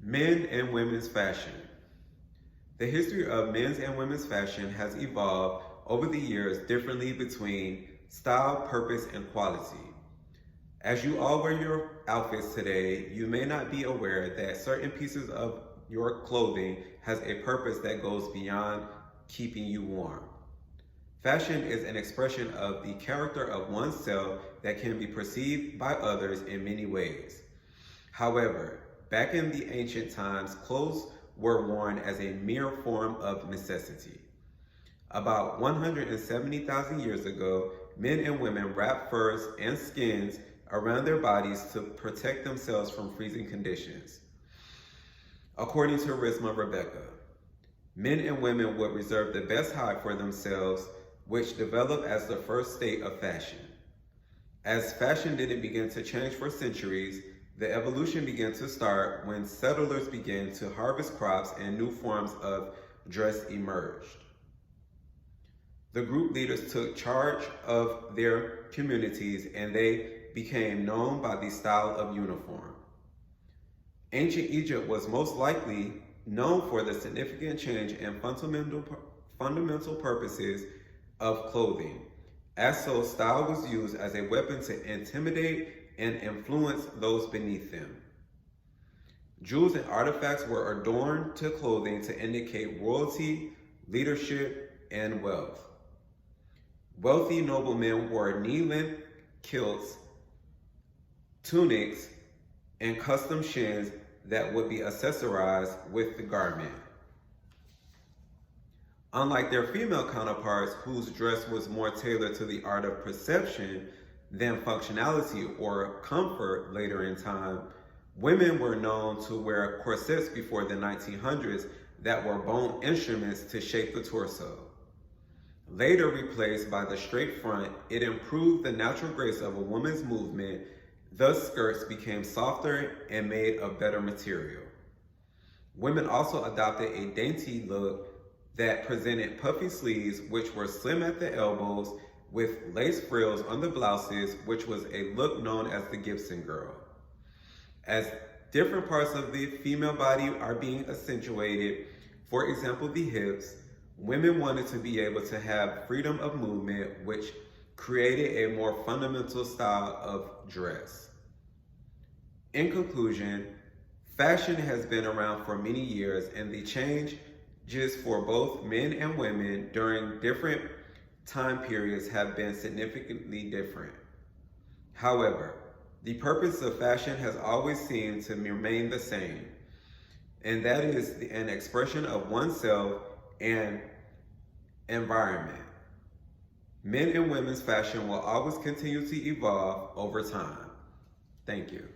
Men and women's fashion. The history of men's and women's fashion has evolved over the years differently between style, purpose, and quality. As you all wear your outfits today, you may not be aware that certain pieces of your clothing has a purpose that goes beyond keeping you warm. Fashion is an expression of the character of oneself that can be perceived by others in many ways. However, back in the ancient times, clothes were worn as a mere form of necessity. About 170,000 years ago, men and women wrapped furs and skins around their bodies to protect themselves from freezing conditions. According to Risma Rebecca, men and women would reserve the best hide for themselves, which developed as the first state of fashion. As fashion didn't begin to change for centuries, the evolution began to start when settlers began to harvest crops and new forms of dress emerged. The group leaders took charge of their communities and they became known by the style of uniform. Ancient Egypt was most likely known for the significant change in fundamental purposes of clothing. As so, style was used as a weapon to intimidate and influence those beneath them. Jewels and artifacts were adorned to clothing to indicate royalty, leadership, and wealth. Wealthy noblemen wore knee-length kilts, tunics, and custom shins that would be accessorized with the garment. Unlike their female counterparts, whose dress was more tailored to the art of perception than functionality or comfort later in time, women were known to wear corsets before the 1900s that were bone instruments to shape the torso. Later replaced by the straight front, it improved the natural grace of a woman's movement. Thus, skirts became softer and made of better material. Women also adopted a dainty look that presented puffy sleeves, which were slim at the elbows, with lace frills on the blouses, which was a look known as the Gibson girl. As different parts of the female body are being accentuated, for example, the hips, women wanted to be able to have freedom of movement, which created a more fundamental style of dress. In conclusion, fashion has been around for many years, and the changes for both men and women during different time periods have been significantly different. However, the purpose of fashion has always seemed to remain the same, and that is an expression of oneself and environment. Men and women's fashion will always continue to evolve over time. Thank you.